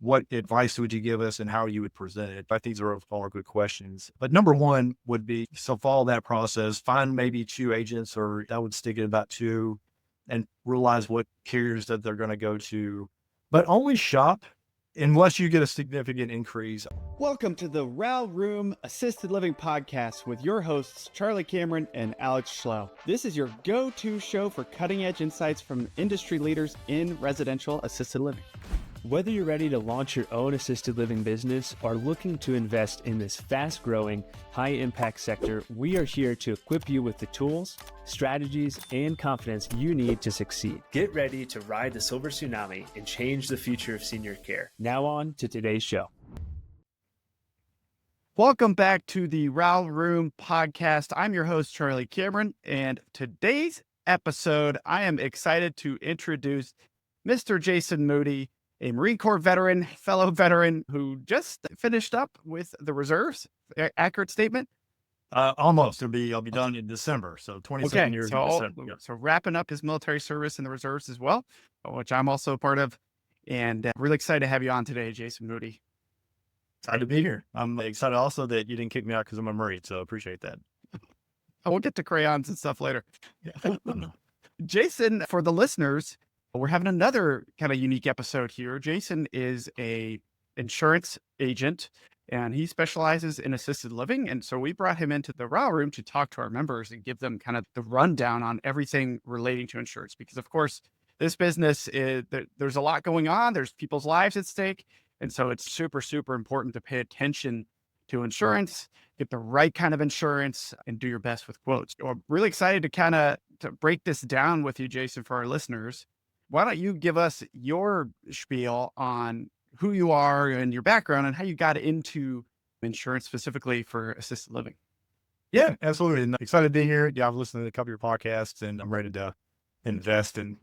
what advice would you give us and how you would present it? I think these are all good questions. But number one would be, so follow that process, find maybe two agents, or I would stick at about two, and realize what carriers that they're going to go to, but only shop unless you get a significant increase. Welcome to the RAL Room Assisted Living Podcast with your hosts, Charlie Cameron and Alex Schlow. This is your go-to show for cutting-edge insights from industry leaders in residential assisted living. Whether you're ready to launch your own assisted living business or looking to invest in this fast-growing, high-impact sector, we are here to equip you with the tools, strategies, and confidence you need to succeed. Get ready to ride the silver tsunami and change the future of senior care. Now on to today's show. Welcome back to the RAL Room Podcast. I'm your host, Charlie Cameron, and today's episode, I am excited to introduce Mr. Jason Moody, a Marine Corps veteran, fellow veteran who just finished up with the reserves. Accurate statement? Almost. I'll be done in December. So 27 years in December. Yeah. So wrapping up his military service in the reserves as well, which I'm also a part of. And really excited to have you on today, Jason Moody. Excited to be here. I'm excited also that you didn't kick me out because I'm a Marine. So appreciate that. We'll get to crayons and stuff later. Yeah. Jason, for the listeners, we're having another kind of unique episode here. Jason is a insurance agent and he specializes in assisted living. And so we brought him into the RAL Room to talk to our members and give them kind of the rundown on everything relating to insurance. Because of course, this business there's a lot going on. There's people's lives at stake. And so it's super, super important to pay attention to insurance, get the right kind of insurance, and do your best with quotes. So I'm really excited to break this down with you, Jason, for our listeners. Why don't you give us your spiel on who you are and your background and how you got into insurance specifically for assisted living? Yeah, absolutely. And excited to be here. Yeah, I've listened to a couple of your podcasts and I'm ready to invest and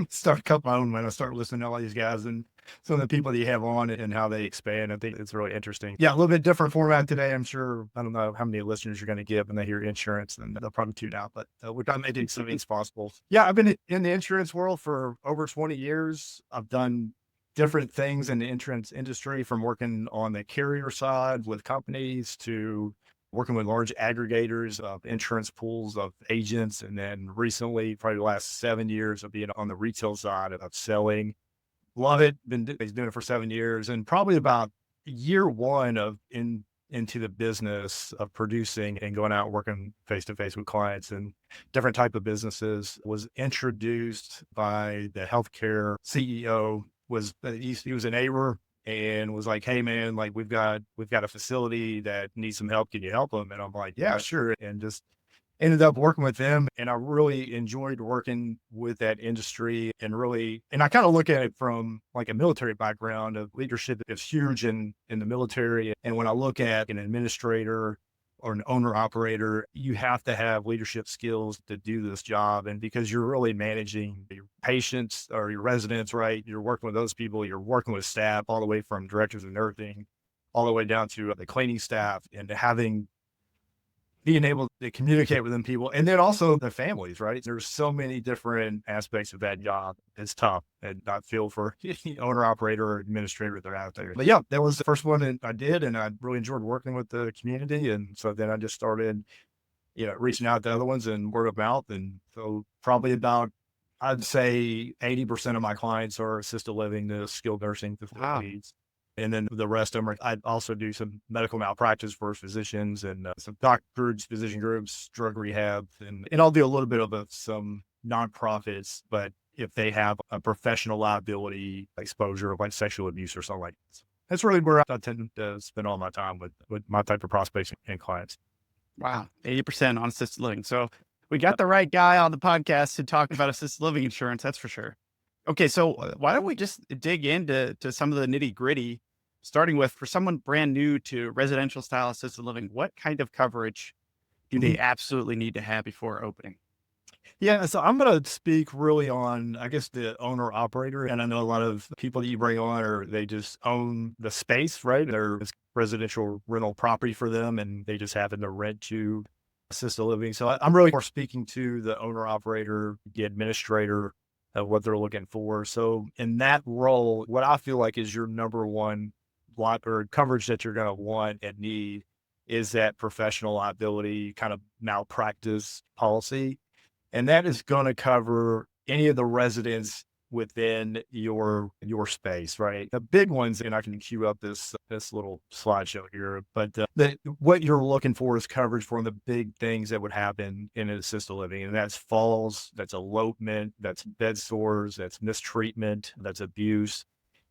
start a couple of my own when I start listening to all these guys and some of the people that you have on and how they expand. I think it's really interesting. Yeah, a little bit different format today. I'm sure, I don't know how many listeners you're going to get when they hear insurance, and they'll probably tune out, but we're trying to make it as easy as possible. Yeah, I've been in the insurance world for over 20 years. I've done different things in the insurance industry, from working on the carrier side with companies to working with large aggregators of insurance pools of agents. And then recently, probably the last 7 years of being on the retail side of selling. Love it. Been doing it for 7 years, and probably about year one of into the business of producing and going out working face to face with clients and different type of businesses was introduced by the healthcare CEO. He was a neighbor and was like, "Hey man, like we've got a facility that needs some help. Can you help them?" And I'm like, "Yeah, sure." And just ended up working with them. And I really enjoyed working with that industry and I kind of look at it from like a military background of leadership is huge in the military. And when I look at an administrator or an owner operator, you have to have leadership skills to do this job. And because you're really managing your patients or your residents, right? You're working with those people, you're working with staff all the way from directors of nursing, all the way down to the cleaning staff, and being able to communicate with them people, and then also their families, right? There's so many different aspects of that job. It's tough, and I feel for any owner operator or administrator that are out there. But yeah, that was the first one that I did, and I really enjoyed working with the community. And so then I just started, reaching out to other ones and word of mouth. And so probably about, I'd say 80% of my clients are assisted living to skilled nursing facilities. Wow. And then the rest of them I also do some medical malpractice for physicians and some doctor groups, physician groups, drug rehab, and I'll do a little bit of some nonprofits, but if they have a professional liability exposure like sexual abuse or something like that. That's really where I tend to spend all my time with my type of prospects and clients. Wow. 80% on assisted living. So we got the right guy on the podcast to talk about assisted living insurance. That's for sure. Okay, so why don't we just dig into some of the nitty gritty, starting with, for someone brand new to residential style assisted living, what kind of coverage do they absolutely need to have before opening? Yeah, so I'm going to speak really on, I guess, the owner operator. And I know a lot of people that you bring on they just own the space, right? It's residential rental property for them, and they just happen to rent to assisted living. So I'm really more speaking to the owner operator, the administrator, of what they're looking for. So in that role, what I feel like is your number one lot or coverage that you're going to want and need is that professional liability kind of malpractice policy. And that is going to cover any of the residents within your space, right? The big ones, and I can queue up this little slideshow here, but what you're looking for is coverage for the big things that would happen in an assisted living, and that's falls, that's elopement, that's bed sores, that's mistreatment, that's abuse.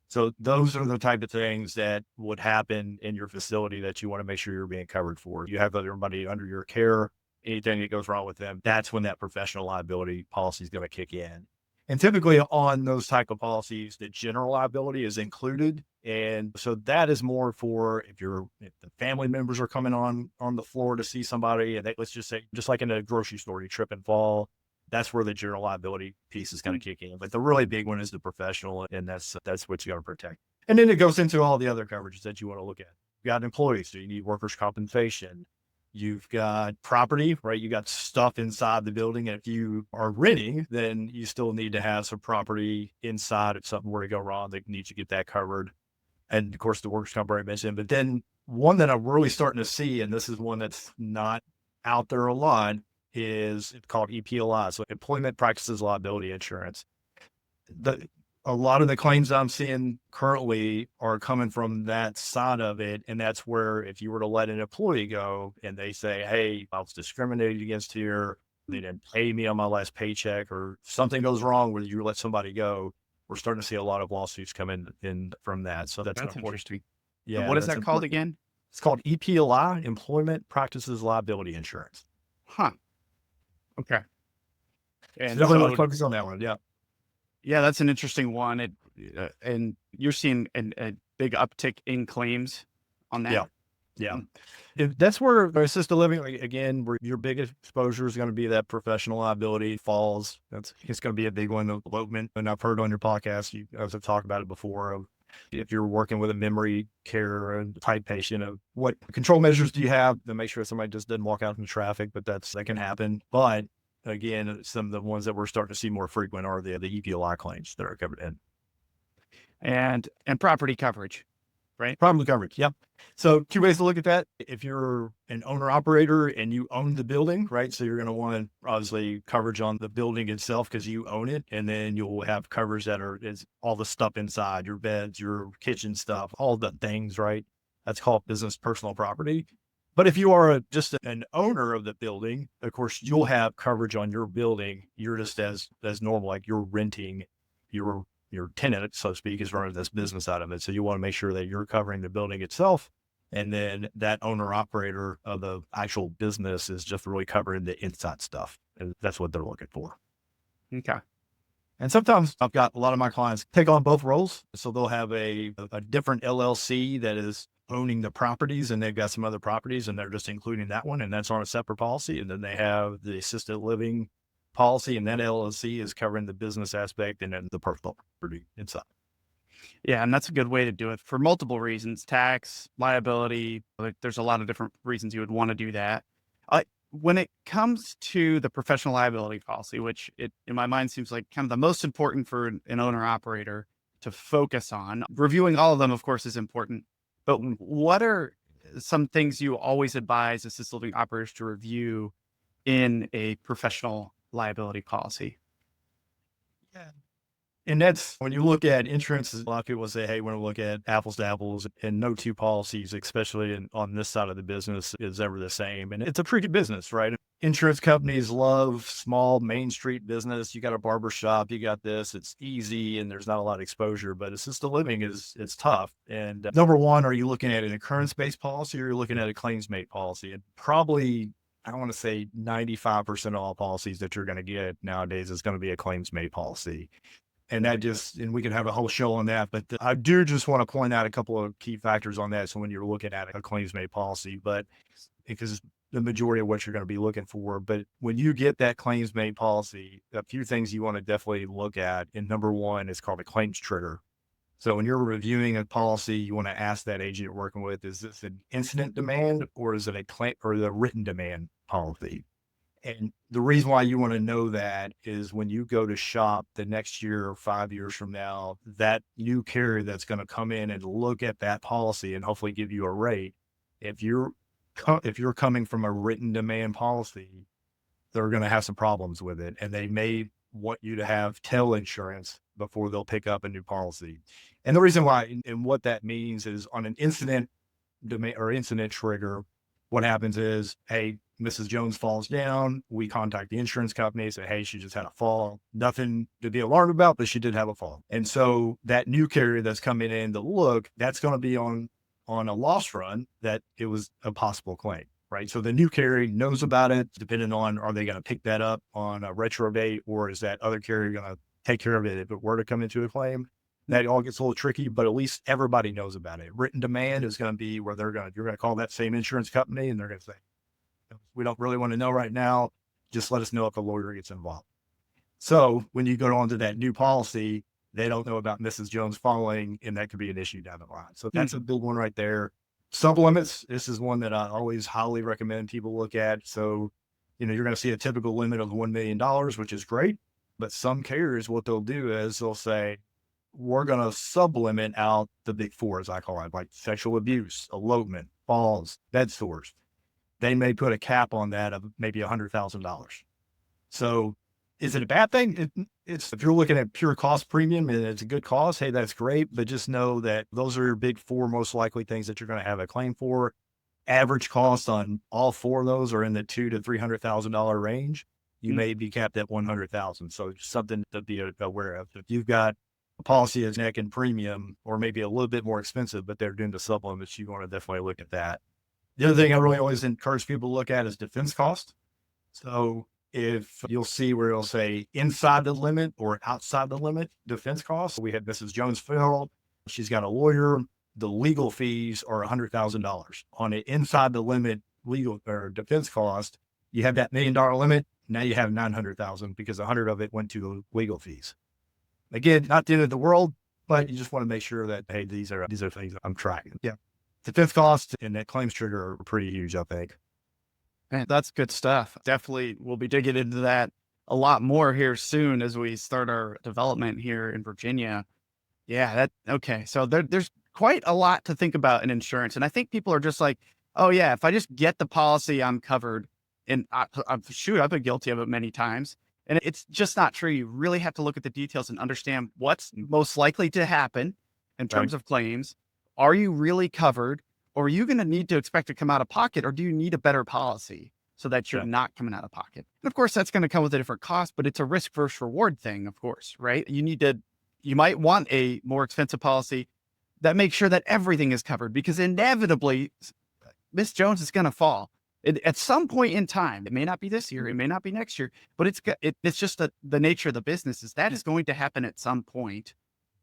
So those are the type of things that would happen in your facility that you want to make sure you're being covered for. You have everybody under your care, anything that goes wrong with them, that's when that professional liability policy is going to kick in. And typically on those type of policies, the general liability is included. And so that is more for if the family members are coming on the floor to see somebody, and let's just say, just like in a grocery store, you trip and fall, that's where the general liability piece is going to kick in. But the really big one is the professional, and that's what you got to protect. And then it goes into all the other coverages that you want to look at. You got employees, so you need workers' compensation. You've got property, right? You got stuff inside the building. And if you are renting, then you still need to have some property inside if something were to go wrong. They need to get that covered. And of course, the workers' comp I mentioned. But then one that I'm really starting to see, and this is one that's not out there a lot, is called EPLI, so Employment Practices Liability Insurance. A lot of the claims I'm seeing currently are coming from that side of it. And that's where if you were to let an employee go and they say, hey, I was discriminated against here, they didn't pay me on my last paycheck, or something goes wrong where you let somebody go, we're starting to see a lot of lawsuits come in from that. So that's interesting. Yeah. And what is that called again? It's called EPLI, Employment Practices Liability Insurance. Huh. Okay. And so definitely focus on that one. Yeah. Yeah, that's an interesting one. And you're seeing a big uptick in claims on that. Yeah. That's where assisted living, again, where your biggest exposure is going to be that professional liability, falls. It's going to be a big one. Elopement, and I've heard on your podcast, you guys have talked about it before. Of if you're working with a memory care and type patient, of what control measures do you have to make sure somebody just doesn't walk out in traffic? But that can happen. But again, some of the ones that we're starting to see more frequent are the EPLI claims that are covered in. And property coverage, right? Property coverage, yep. So two ways to look at that. If you're an owner-operator and you own the building, right? So you're going to want, obviously, coverage on the building itself because you own it. And then you'll have coverage that is all the stuff inside, your beds, your kitchen stuff, all the things, right? That's called business personal property. But if you are just an owner of the building, of course, you'll have coverage on your building. You're just as normal, like you're renting your tenant, so to speak, is running this business out of it. So you want to make sure that you're covering the building itself. And then that owner operator of the actual business is just really covering the inside stuff. And that's what they're looking for. Okay. And sometimes I've got a lot of my clients take on both roles. So they'll have a different LLC that is owning the properties, and they've got some other properties, and they're just including that one, and that's on a separate policy. And then they have the assisted living policy, and that LLC is covering the business aspect and then the personal property inside. Yeah, and that's a good way to do it for multiple reasons: tax, liability. There's a lot of different reasons you would want to do that. When it comes to the professional liability policy, which in my mind seems like kind of the most important for an owner operator to focus on, reviewing all of them, of course, is important. But what are some things you always advise assisted living operators to review in a professional liability policy? Yeah. And that's when you look at insurance, a lot of people say, hey, when we look at apples to apples, and no two policies, especially on this side of the business, is ever the same. And it's a pretty business, right? Insurance companies love small Main Street business. You got a barber shop, you got this, it's easy and there's not a lot of exposure, but assisted living it's tough. And number one, are you looking at an occurrence-based policy, or you're looking at a claims-made policy? And probably, I want to say 95% of all policies that you're going to get nowadays is going to be a claims-made policy. And and we can have a whole show on that, but I do just want to point out a couple of key factors on that. So when you're looking at a claims-made policy, but because the majority of what you're going to be looking for, but when you get that claims-made policy, a few things you want to definitely look at. And number one is called a claims trigger. So when you're reviewing a policy, you want to ask that agent you're working with, is this an incident demand, or is it a claim or the written demand policy? And the reason why you want to know that is when you go to shop the next year or 5 years from now, that new carrier that's going to come in and look at that policy and hopefully give you a rate. If you're coming from a written demand policy, they're going to have some problems with it. And they may want you to have tail insurance before they'll pick up a new policy. And the reason why and what that means is on an incident demand or incident trigger, what happens is, hey, Mrs. Jones falls down. We contact the insurance company, say, hey, she just had a fall. Nothing to be alarmed about, but she did have a fall. And so that new carrier that's coming in to look, that's going to be on a loss run that it was a possible claim, right? So the new carrier knows about it, depending on, are they going to pick that up on a retro date, or is that other carrier going to take care of it if it were to come into a claim? That all gets a little tricky, but at least everybody knows about it. Written demand is going to be where you're going to call that same insurance company and they're going to say, we don't really want to know right now. Just let us know if a lawyer gets involved. So when you go on to that new policy, they don't know about Mrs. Jones falling, and that could be an issue down the line. So that's a big one right there. Sublimits. This is one that I always highly recommend people look at. So, you're going to see a typical limit of $1 million, which is great. But some carriers, what they'll do is they'll say, we're going to sublimit out the big four, as I call it, like sexual abuse, elopement, falls, bed sores. They may put a cap on that of maybe $100,000. So is it a bad thing? It's if you're looking at pure cost premium and it's a good cost, hey, that's great. But just know that those are your big four most likely things that you're going to have a claim for. Average cost on all four of those are in the $200,000 to $300,000 range. You may be capped at $100,000. So something to be aware of. If you've got a policy as neck and premium, or maybe a little bit more expensive, but they're doing the sublimits, you want to definitely look at that. The other thing I really always encourage people to look at is defense cost. So if you'll see where it'll say inside the limit or outside the limit defense costs, we had Mrs. Jones Field. She's got a lawyer. The legal fees are $100,000 on it. Inside the limit legal or defense cost. You have that $1 million limit. Now you have 900,000 because 100 of it went to legal fees. Again, not the end of the world, but you just want to make sure that, hey, these are things I'm tracking. Yeah. Defense costs and that claims trigger are pretty huge, I think. Man, that's good stuff. Definitely, we'll be digging into that a lot more here soon as we start our development here in Virginia. Yeah, okay. So there's quite a lot to think about in insurance. And I think people are just like, oh yeah, if I just get the policy, I'm covered. And I've been guilty of it many times. And it's just not true. You really have to look at the details and understand what's most likely to happen in terms of claims. Are you really covered, or are you going to need to expect to come out of pocket, or do you need a better policy so that you're not coming out of pocket? And of course, that's going to come with a different cost, but it's a risk versus reward thing, of course, right? You might want a more expensive policy that makes sure that everything is covered, because inevitably Miss Jones is going to fall. At some point in time. It may not be this year, it may not be next year, but it's just the nature of the business is that is going to happen at some point.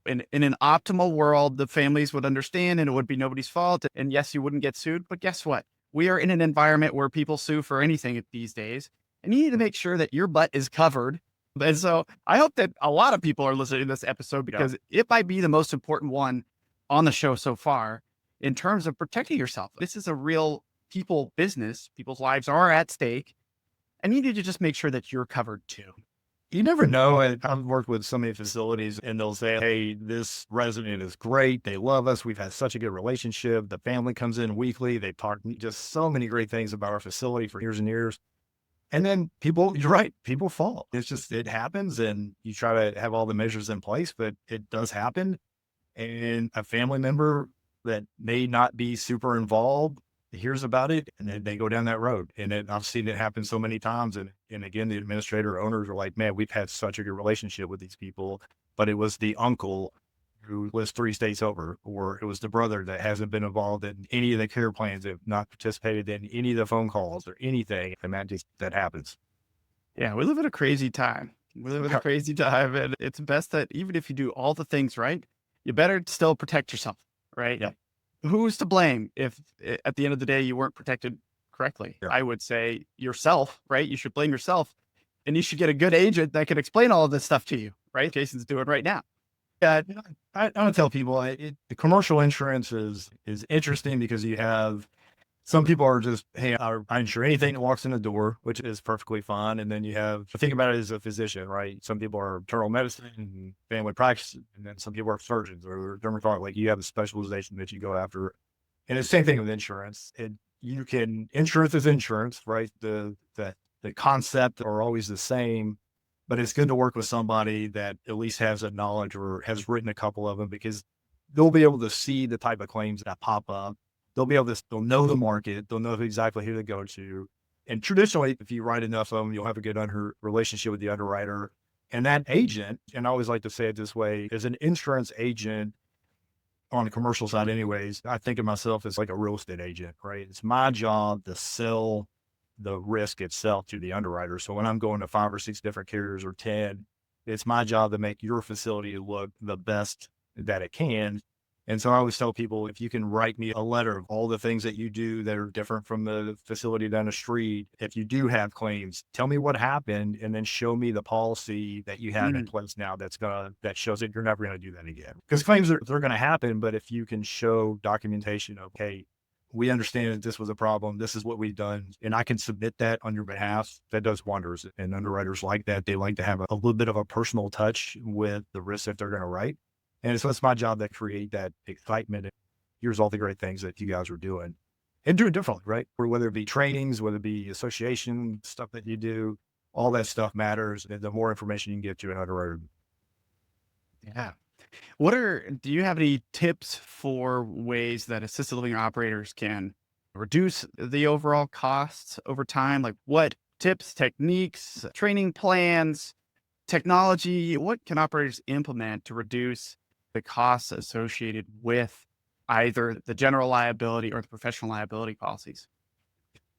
In an optimal world, the families would understand and it would be nobody's fault. And yes, you wouldn't get sued, but guess what? We are in an environment where people sue for anything these days, and you need to make sure that your butt is covered. And so I hope that a lot of people are listening to this episode, because it might be the most important one on the show so far in terms of protecting yourself. This is a real people business. People's lives are at stake, and you need to just make sure that you're covered too. You never know. I've worked with so many facilities and they'll say, hey, this resident is great. They love us. We've had such a good relationship. The family comes in weekly. They talk just so many great things about our facility for years and years. And then you're right, people fall. It happens, and you try to have all the measures in place, but it does happen. And a family member that may not be super involved hears about it, and then they go down that road. And I've seen it happen so many times. And again, the administrator owners are like, man, we've had such a good relationship with these people, but it was the uncle who lives 3 states over, or it was the brother that hasn't been involved in any of the care plans, have not participated in any of the phone calls or anything. And that happens. Yeah, we live in a crazy time. And it's best that even if you do all the things right, you better still protect yourself, right? Yeah. Who's to blame if at the end of the day you weren't protected correctly? Yeah. I would say yourself, right? You should blame yourself, and you should get a good agent that can explain all of this stuff to you, right? Jason's doing right now. Yeah, I want to tell people the commercial insurance is interesting because you have Some people are just, hey, I insure anything that walks in the door, which is perfectly fine. And then you have, think about it as a physician, right? Some people are internal medicine and family practice, and then some people are surgeons or dermatologists. Like you have a specialization that you go after. And it's the same thing with insurance. Insurance is insurance, right? The concept are always the same, but it's good to work with somebody that at least has a knowledge or has written a couple of them, because they'll be able to see the type of claims that pop up. They'll know the market. They'll know exactly who to go to. And traditionally, if you write enough of them, you'll have a good relationship with the underwriter. And that agent, and I always like to say it this way, as an insurance agent on the commercial side anyways, I think of myself as like a real estate agent, right? It's my job to sell the risk itself to the underwriter. So when I'm going to 5 or 6 different carriers or 10, it's my job to make your facility look the best that it can. And so I always tell people, if you can write me a letter of all the things that you do that are different from the facility down the street, if you do have claims, tell me what happened and then show me the policy that you have in place now that shows that you're never going to do that again. Because claims they're going to happen, but if you can show documentation of, hey, we understand that this was a problem, this is what we've done, and I can submit that on your behalf, that does wonders. And underwriters like that. They like to have a little bit of a personal touch with the risk that they're going to write. And so it's my job to create that excitement. And here's all the great things that you guys are doing and doing differently, right? Or whether it be trainings, whether it be association stuff that you do, all that stuff matters. And the more information you can get to an underwriter. Yeah. Do you have any tips for ways that assisted living operators can reduce the overall costs over time? Like what tips, techniques, training plans, technology, what can operators implement to reduce the costs associated with either the general liability or the professional liability policies?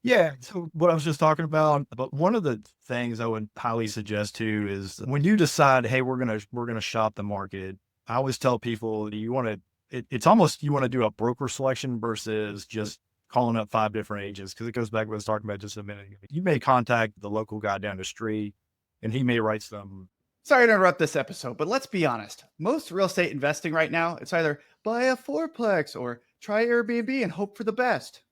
Yeah. So what I was just talking about, but one of the things I would highly suggest too is when you decide, hey, we're gonna shop the market. I always tell people it's almost you want to do a broker selection versus just calling up 5 different agents, because it goes back to what I was talking about just a minute ago. You may contact the local guy down the street, and he may write some. Sorry to interrupt this episode, but let's be honest. Most real estate investing right now, it's either buy a fourplex or try Airbnb and hope for the best.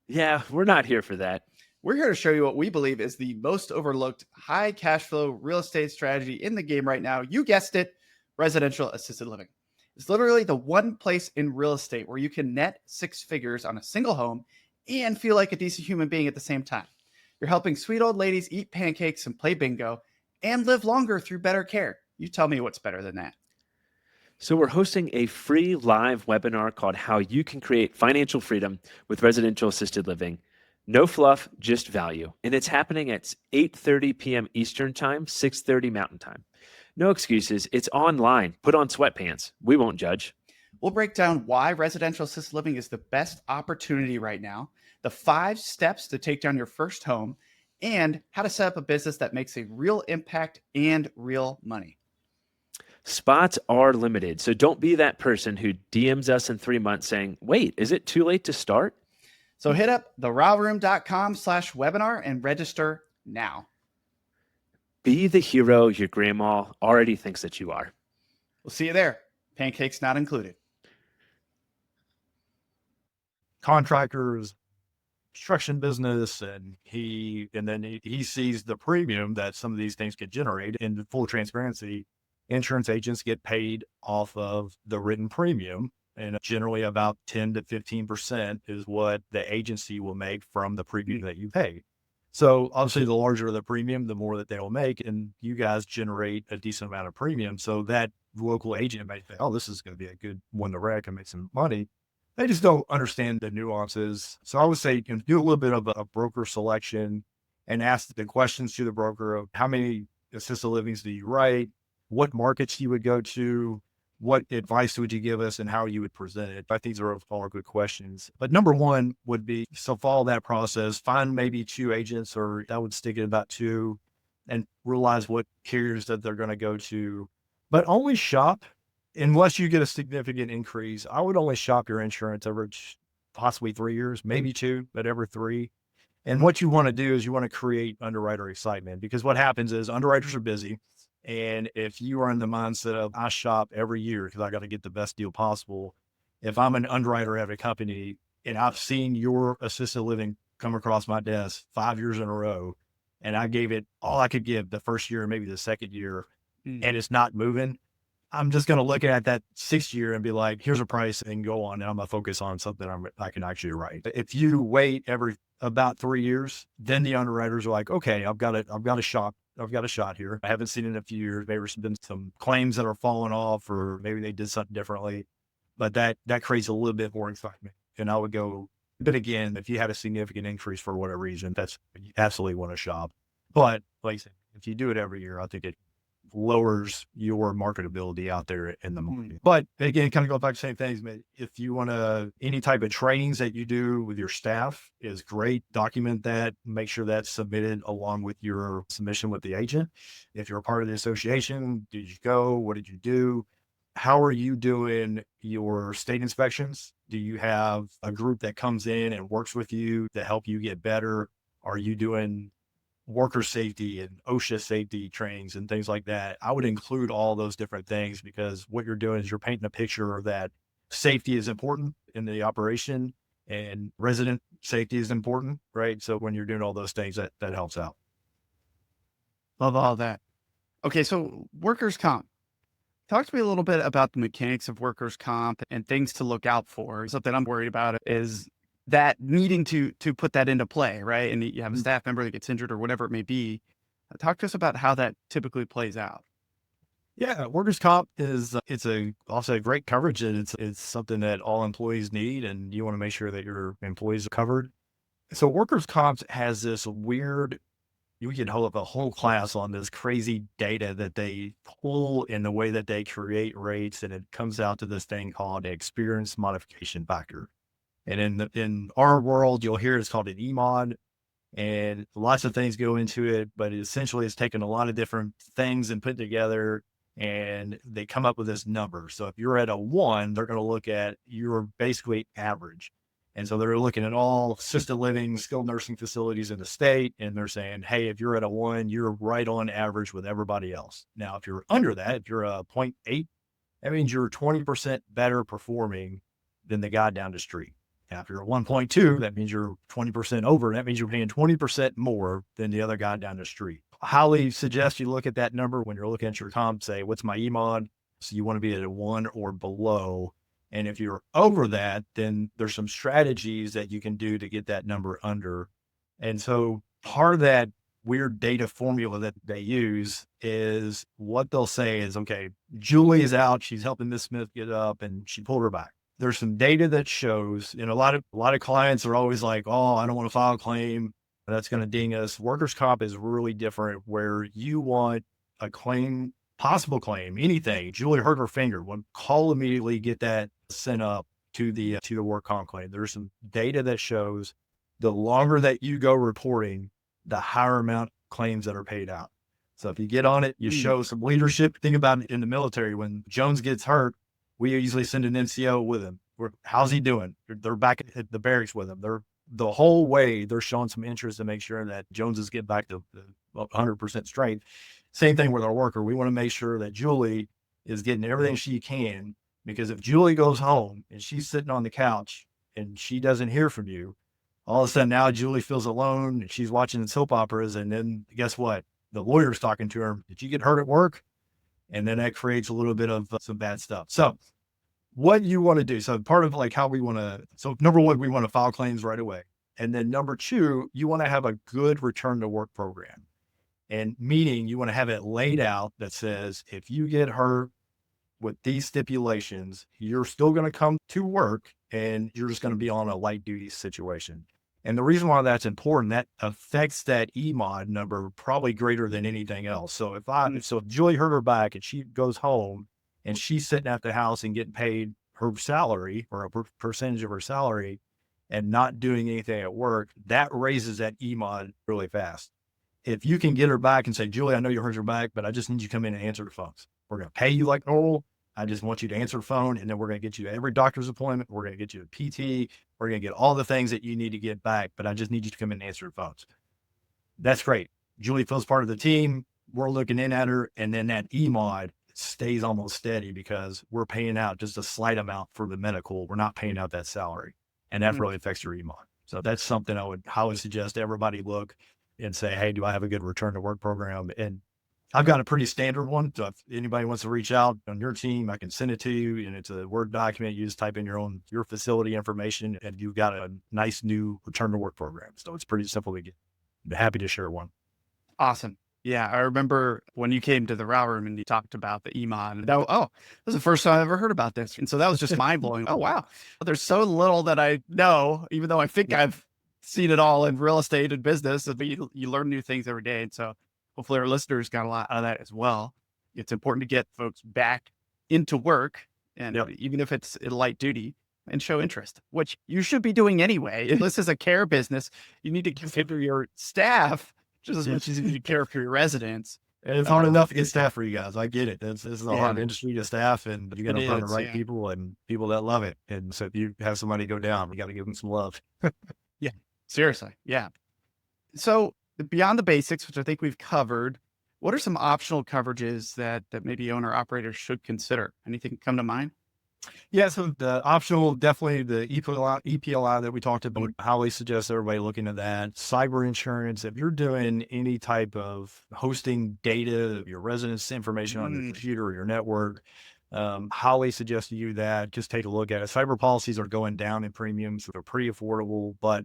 Yeah, we're not here for that. We're here to show you what we believe is the most overlooked high cash flow real estate strategy in the game right now. You guessed it, residential assisted living. It's literally the one place in real estate where you can net 6 figures on a single home and feel like a decent human being at the same time. You're helping sweet old ladies eat pancakes and play bingo and live longer through better care. You tell me what's better than that. So we're hosting a free live webinar called How You Can Create Financial Freedom with Residential Assisted Living. No fluff, just value. And it's happening at 8:30 p.m. Eastern Time, 6:30 Mountain Time. No excuses. It's online. Put on sweatpants. We won't judge. We'll break down why residential assisted living is the best opportunity right now, the 5 steps to take down your first home, and how to set up a business that makes a real impact and real money. Spots are limited, so don't be that person who DMs us in 3 months saying, wait, is it too late to start? So hit up theralroom.com/webinar and register now. Be the hero your grandma already thinks that you are. We'll see you there. Pancakes not included. Contractors, construction business, and then he sees the premium that some of these things could generate. In full transparency, insurance agents get paid off of the written premium, and generally about 10 to 15% is what the agency will make from the premium that you pay. So obviously the larger the premium, the more that they will make, and you guys generate a decent amount of premium. So that local agent may think, oh, this is going to be a good one to wreck and make some money. They just don't understand the nuances. So I would say you can do a little bit of a broker selection and ask the questions to the broker of how many assisted livings do you write, what markets you would go to, what advice would you give us, and how you would present it. I think these are all good questions. But number one would be, so follow that process, find maybe 2 agents, or I would stick at about 2, and realize what carriers that they're going to go to. But only shop, unless you get a significant increase, I would only shop your insurance every possibly 3 years, maybe 2, but every 3. And what you want to do is you want to create underwriter excitement, because what happens is underwriters are busy. And if you are in the mindset of, I shop every year because I got to get the best deal possible, if I'm an underwriter at a company, and I've seen your assisted living come across my desk 5 years in a row, and I gave it all I could give the first year, maybe the second year, and it's not moving, I'm just going to look at that 6th year and be like, here's a price, and go on. And I'm going to focus on something I can actually write. If you wait about 3 years, then the underwriters are like, okay, I've got a shot here. I haven't seen it in a few years. Maybe there's been some claims that are falling off, or maybe they did something differently, but that creates a little bit more excitement. And I would go, but again, if you had a significant increase for whatever reason, you absolutely want to shop. But like I said, if you do it every year, I think it lowers your marketability out there in the market. But again, kind of go back to the same things. If you want any type of trainings that you do with your staff is great. Document that, make sure that's submitted along with your submission with the agent. If you're a part of the association, did you go? What did you do? How are you doing your state inspections? Do you have a group that comes in and works with you to help you get better? Are you doing worker safety and OSHA safety trainings and things like that? I would include all those different things, because what you're doing is you're painting a picture that safety is important in the operation and resident safety is important, right? So when you're doing all those things, that helps out. Love all that. Okay, so workers' comp. Talk to me a little bit about the mechanics of workers' comp and things to look out for. Something I'm worried about is that needing to put that into play, right? And you have a staff member that gets injured or whatever it may be. Talk to us about how that typically plays out. Yeah, workers' comp is also a great coverage, and it's something that all employees need, and you want to make sure that your employees are covered. So workers' comp has this weird, you can hold up a whole class on this crazy data that they pull in the way that they create rates, and it comes out to this thing called experience modification factor. And in our world, you'll hear it's called an EMOD, and lots of things go into it, but essentially it's taken a lot of different things and put together, and they come up with this number. So if you're at a 1, they're going to look at you're basically average. And so they're looking at all assisted living, skilled nursing facilities in the state, and they're saying, hey, if you're at a 1, you're right on average with everybody else. Now, if you're under that, if you're a 0.8, that means you're 20% better performing than the guy down the street. Now, if you're a 1.2, that means you're 20% over. That means you're paying 20% more than the other guy down the street. I highly suggest you look at that number when you're looking at your comp, say, what's my EMOD? So you want to be at a 1 or below. And if you're over that, then there's some strategies that you can do to get that number under. And so part of that weird data formula that they use is what they'll say is, okay, Julie is out. She's helping Miss Smith get up, and she pulled her back. There's some data that shows, and a lot of clients are always like, oh, I don't want to file a claim. That's going to ding us. Workers' comp is really different, where you want a claim, possible claim, anything. Julie hurt her finger. Well, call immediately, get that sent up to the work comp claim. There's some data that shows the longer that you go reporting, the higher amount of claims that are paid out. So if you get on it, you show some leadership. Think about it in the military. When Jones gets hurt, we usually send an NCO with him. How's he doing? They're back at the barracks with him. The whole way they're showing some interest to make sure that Joneses get back to 100% strength. Same thing with our worker. We want to make sure that Julie is getting everything she can, because if Julie goes home and she's sitting on the couch and she doesn't hear from you, all of a sudden now Julie feels alone and she's watching soap operas. And then guess what? The lawyer's talking to her. Did you get hurt at work? And then that creates a little bit of some bad stuff. So what you want to do, so part of like how we want to, so number 1, we want to file claims right away. And then number 2, you want to have a good return to work program. And meaning you want to have it laid out that says, if you get hurt with these stipulations, you're still going to come to work and you're just going to be on a light duty situation. And the reason why that's important, that affects that EMOD number probably greater than anything else. So if Julie hurt her back and she goes home and she's sitting at the house and getting paid her salary or a percentage of her salary and not doing anything at work, that raises that EMOD really fast. If you can get her back and say, Julie, I know you hurt your back, but I just need you to come in and answer the phones. We're going to pay you like normal. I just want you to answer the phone, and then we're going to get you to every doctor's appointment. We're going to get you a PT. We're going to get all the things that you need to get back, but I just need you to come in and answer the phones. That's great. Julie feels part of the team. We're looking in at her, and then that EMOD stays almost steady because we're paying out just a slight amount for the medical. We're not paying out that salary. and that really affects your EMOD. So that's something I would highly suggest everybody look and say, hey, do I have a good return to work program? And I've got a pretty standard one. So if anybody wants to reach out on your team, I can send it to you, and it's a Word document. You just type in your facility information, and you've got a nice new return to work program. So it's pretty simple to get. I'd be happy to share one. Awesome. Yeah, I remember when you came to the RAL Room and you talked about the EMOD. And that was the first time I ever heard about this. And so that was just mind blowing. Oh, wow. There's so little that I know, even though I think I've seen it all in real estate and business. But you learn new things every day. And so hopefully our listeners got a lot out of that as well. It's important to get folks back into work, and even if it's in light duty, and show interest, which you should be doing anyway. If this is a care business, you need to consider your staff just as much as you care for your residents. And it's hard enough to get staff for you guys. I get it. This is a hard industry to staff, and you got to find the right people and people that love it. And so if you have somebody go down, you got to give them some love. Yeah, seriously. Yeah. So beyond the basics, which I think we've covered, what are some optional coverages that maybe owner operators should consider? Anything come to mind? Yeah, so the optional, definitely the EPLI that we talked about, highly suggest everybody looking at that. Cyber insurance, if you're doing any type of hosting data, your residence information on your computer or your network, highly suggest to you that. Just take a look at it. Cyber policies are going down in premiums, so they're pretty affordable, but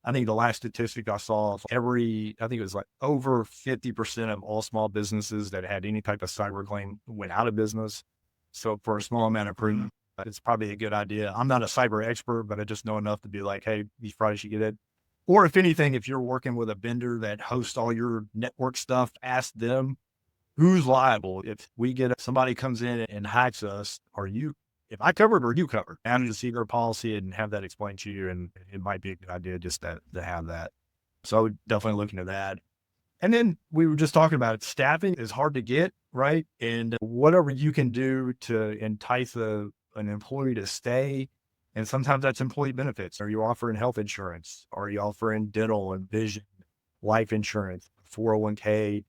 I think the last statistic I saw, I think it was like over 50% of all small businesses that had any type of cyber claim went out of business. So for a small amount of premium, it's probably a good idea. I'm not a cyber expert, but I just know enough to be like, hey, you probably should get it. Or if anything, if you're working with a vendor that hosts all your network stuff, ask them who's liable. If we get somebody comes in and hacks us, if I covered or you covered? I need to see their policy and have that explained to you. And it might be a good idea just to have that. So I would definitely look into that. And then we were just talking about it. Staffing is hard to get, right? And whatever you can do to entice an employee to stay. And sometimes that's employee benefits. Are you offering health insurance? Are you offering dental and vision, life insurance, 401k,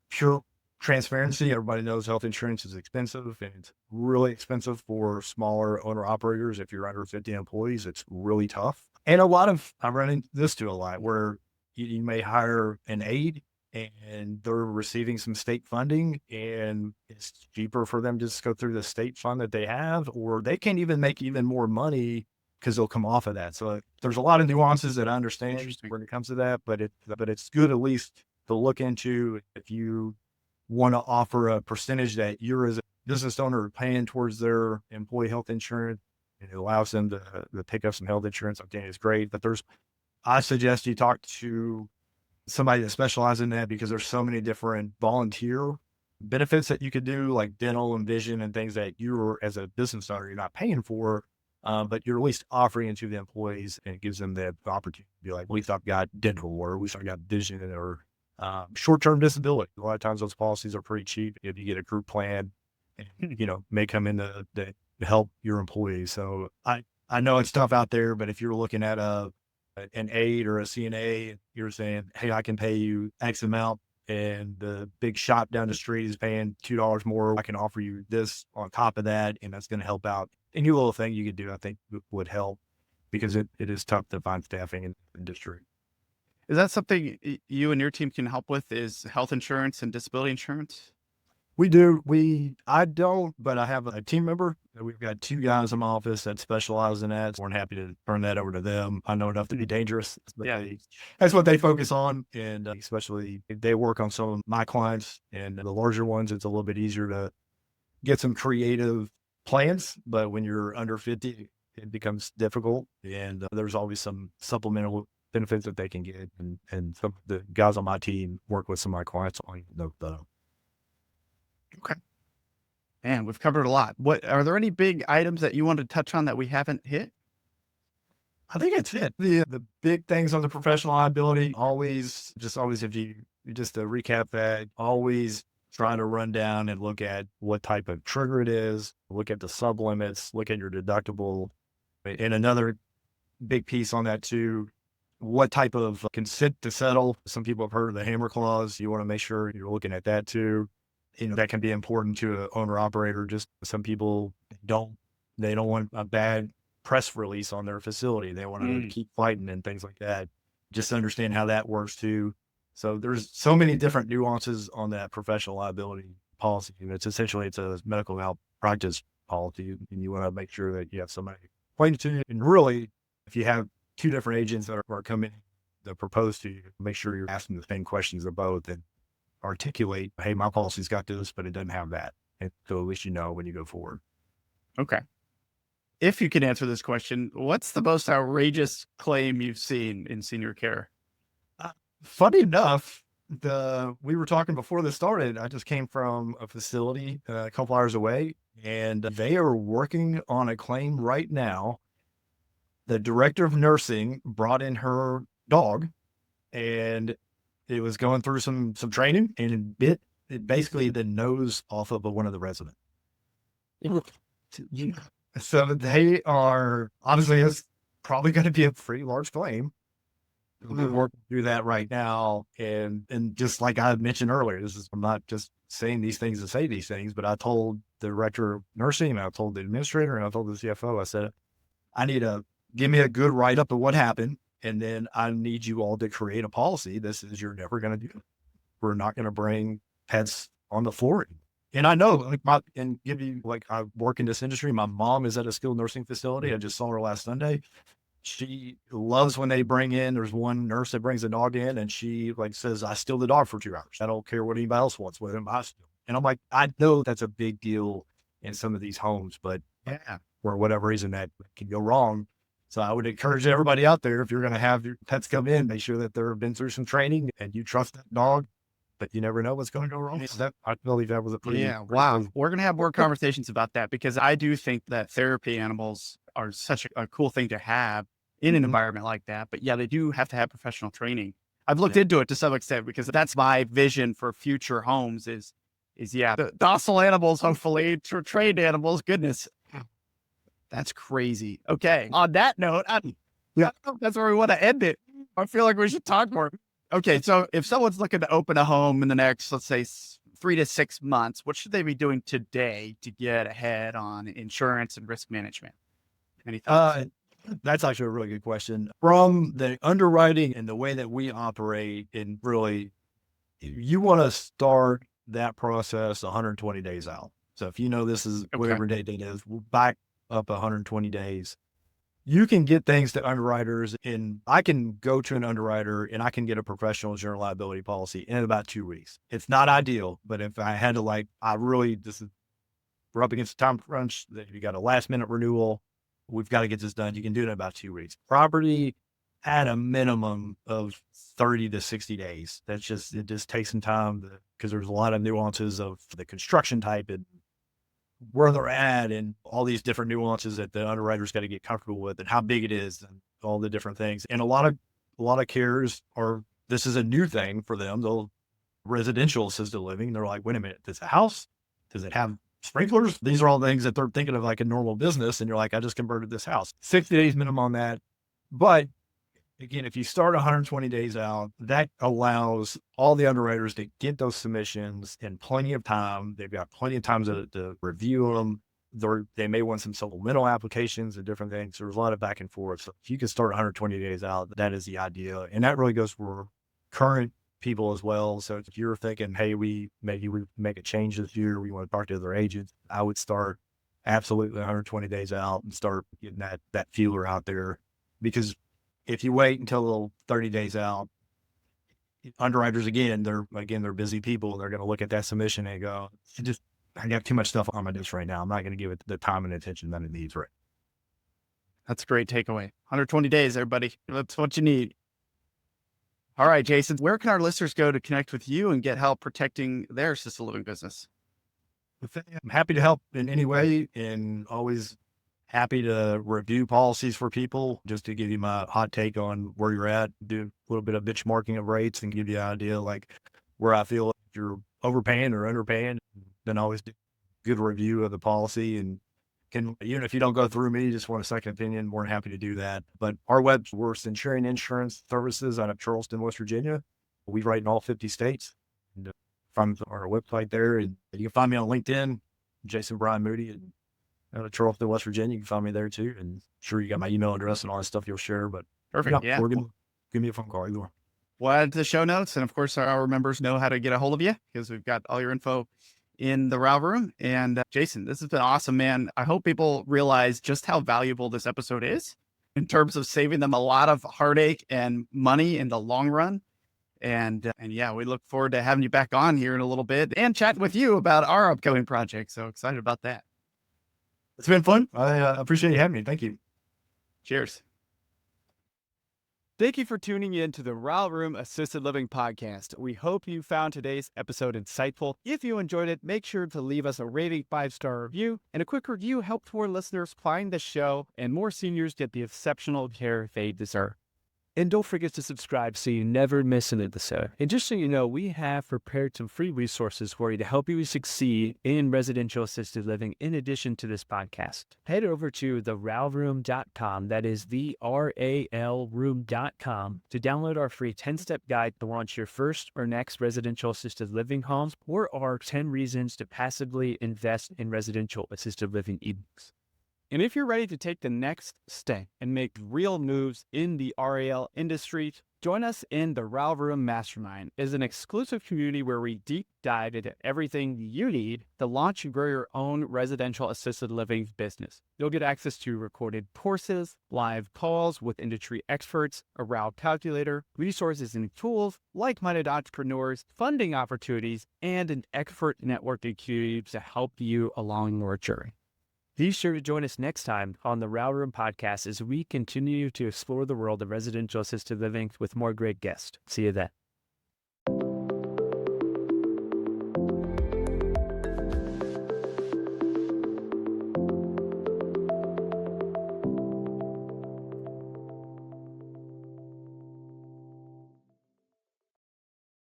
pure transparency? Everybody knows health insurance is expensive, and it's really expensive for smaller owner operators. If you're under 50 employees, it's really tough. And I'm running this to a lot where you may hire an aide and they're receiving some state funding, and it's cheaper for them to just go through the state fund that they have, or they can't even make even more money because they'll come off of that. So there's a lot of nuances that I understand when it comes to that, but it's good at least to look into if you want to offer a percentage that you're as a business owner paying towards their employee health insurance, and it allows them to pick up some health insurance. I think it's great, but I suggest you talk to somebody that specializes in that, because there's so many different volunteer benefits that you could do, like dental and vision and things that you're, as a business owner, you're not paying for, but you're at least offering it to the employees, and it gives them the opportunity to be like, at least I've got dental, or at least I've got vision, or short-term disability. A lot of times those policies are pretty cheap if you get a group plan, and, may come in to help your employees. So I know it's tough out there, but if you're looking at an aide or a CNA, you're saying, hey, I can pay you X amount, and the big shop down the street is paying $2 more. I can offer you this on top of that, and that's going to help out. Any little thing you could do, I think, would help, because it is tough to find staffing in the industry. Is that something you and your team can help with, is health insurance and disability insurance? We do. I don't, but I have a team member. We've got 2 guys in my office that specialize in that. So I'm happy to turn that over to them. I know enough to be dangerous, but that's what they focus on. And especially if they work on some of my clients, and the larger ones, it's a little bit easier to get some creative plans. But when you're under 50, it becomes difficult. And there's always some supplemental benefits that they can get. And some of the guys on my team work with some of my clients on those. Okay. Man, we've covered a lot. Are there any big items that you want to touch on that we haven't hit? I think that's it. The big things on the professional liability, always, if you just to recap that, always try to run down and look at what type of trigger it is, look at the sublimits, look at your deductible. And another big piece on that too, what type of consent to settle. Some people have heard of the hammer clause. You want to make sure you're looking at that too. That can be important to an owner operator. Just some people they don't want a bad press release on their facility. They want to keep fighting and things like that. Just understand how that works too. So there's so many different nuances on that professional liability policy. And it's a medical malpractice policy, and you want to make sure that you have somebody explain it to you. And really, if you have two different agents that are coming to propose to you, make sure you're asking the same questions of both and articulate, hey, my policy's got this, but it doesn't have that. And so at least you know when you go forward. Okay. If you can answer this question, what's the most outrageous claim you've seen in senior care? Funny enough, we were talking before this started. I just came from a facility a couple hours away, and they are working on a claim right now. The director of nursing brought in her dog, and it was going through some training, and it bit basically the nose off of one of the residents. So they are, obviously, it's probably going to be a pretty large claim. We're working through that right now. And just like I mentioned earlier, I'm not just saying these things to say these things, but I told the director of nursing, and I told the administrator, and I told the CFO, I said, I need give me a good write-up of what happened. And then I need you all to create a policy. You're never going to do it. We're not going to bring pets on the floor. And I know, I work in this industry. My mom is at a skilled nursing facility. I just saw her last Sunday. She loves when they bring in, there's one nurse that brings a dog in, and she says, I steal the dog for 2 hours. I don't care what anybody else wants with him. I steal. And I'm like, I know that's a big deal in some of these homes, but for whatever reason that can go wrong. So I would encourage everybody out there, if you're going to have your pets come in, make sure that they've been through some training and you trust that dog, but you never know what's going to go wrong. So I believe that was a pretty wow. We're going to have more conversations about that, because I do think that therapy animals are such a cool thing to have in an environment like that. But yeah, they do have to have professional training. I've looked into it to some extent, because that's my vision for future homes is the docile animals, hopefully trained animals. Goodness, that's crazy. Okay. On that note, I don't know if that's where we want to end it. I feel like we should talk more. Okay. So if someone's looking to open a home in the next, let's say 3 to 6 months, what should they be doing today to get ahead on insurance and risk management? Any thoughts? That's actually a really good question. From the underwriting and the way that we operate, and really, you want to start that process 120 days out. So if you know this is whatever date it is, we'll back up 120 days. You can get things to underwriters, and I can go to an underwriter and I can get a professional general liability policy in about 2 weeks. It's not ideal, but if I had to we're up against the time crunch, that you got a last minute renewal, we've got to get this done. You can do it in about 2 weeks. Property at a minimum of 30 to 60 days. It just takes some time because there's a lot of nuances of the construction type and where they're at, and all these different nuances that the underwriter's got to get comfortable with, and how big it is, and all the different things. And a lot of carriers this is a new thing for them. They'll residential assisted living. They're like, wait a minute, does a house, does it have sprinklers? These are all things that they're thinking of like a normal business. And you're like, I just converted this house. 60 days minimum on that. But again, if you start 120 days out, that allows all the underwriters to get those submissions in plenty of time. They've got plenty of time to review them. They may want some supplemental applications and different things. There's a lot of back and forth. So if you can start 120 days out, that is the idea. And that really goes for current people as well. So if you're thinking, hey, we make a change this year, we want to talk to other agents, I would start absolutely 120 days out and start getting that feeler out there. Because if you wait until 30 days out, underwriters, they're busy people. They're going to look at that submission and go, I got too much stuff on my desk right now. I'm not going to give it the time and attention that it needs. Right. That's a great takeaway. 120 days, everybody. That's what you need. All right, Jason, where can our listeners go to connect with you and get help protecting their assisted living business? I'm happy to help in any way, and always happy to review policies for people, just to give you my hot take on where you're at, do a little bit of benchmarking of rates and give you an idea like where I feel if you're overpaying or underpaying. Then always do a good review of the policy, and even if you don't go through me, you just want a second opinion, more than happy to do that. But we're Insuring Insurance Services out of Charleston, West Virginia. We write in all 50 states. And from our website there, and you can find me on LinkedIn, Jason Brian Moody, and Charlottesville, West Virginia. You can find me there too. And sure, you got my email address and all that stuff you'll share. But Perfect. Yeah. or give me a phone call either one. We'll add to the show notes. And of course, our members know how to get a hold of you because we've got all your info in the RAL Room. And Jason, this has been awesome, man. I hope people realize just how valuable this episode is in terms of saving them a lot of heartache and money in the long run. And yeah, we look forward to having you back on here in a little bit and chatting with you about our upcoming project. So excited about that. It's been fun. I appreciate you having me. Thank you. Cheers. Thank you for tuning in to the RAL Room Assisted Living Podcast. We hope you found today's episode insightful. If you enjoyed it, make sure to leave us a rating 5-star review. And a quick review helps more listeners find the show and more seniors get the exceptional care they deserve. And don't forget to subscribe so you never miss an episode. And just so you know, we have prepared some free resources for you to help you succeed in residential assisted living in addition to this podcast. Head over to theralroom.com, that is the RAL room.com, to download our free 10-step guide to launch your first or next residential assisted living homes, or our 10 reasons to passively invest in residential assisted living ebooks. And if you're ready to take the next step and make real moves in the RAL industry, join us in the RAL Room Mastermind. It is an exclusive community where we deep dive into everything you need to launch and grow your own residential assisted living business. You'll get access to recorded courses, live calls with industry experts, a RAL calculator, resources and tools, like-minded entrepreneurs, funding opportunities, and an expert networking community to help you along your journey. Be sure to join us next time on the RAL Room Podcast as we continue to explore the world of residential assisted living with more great guests. See you then.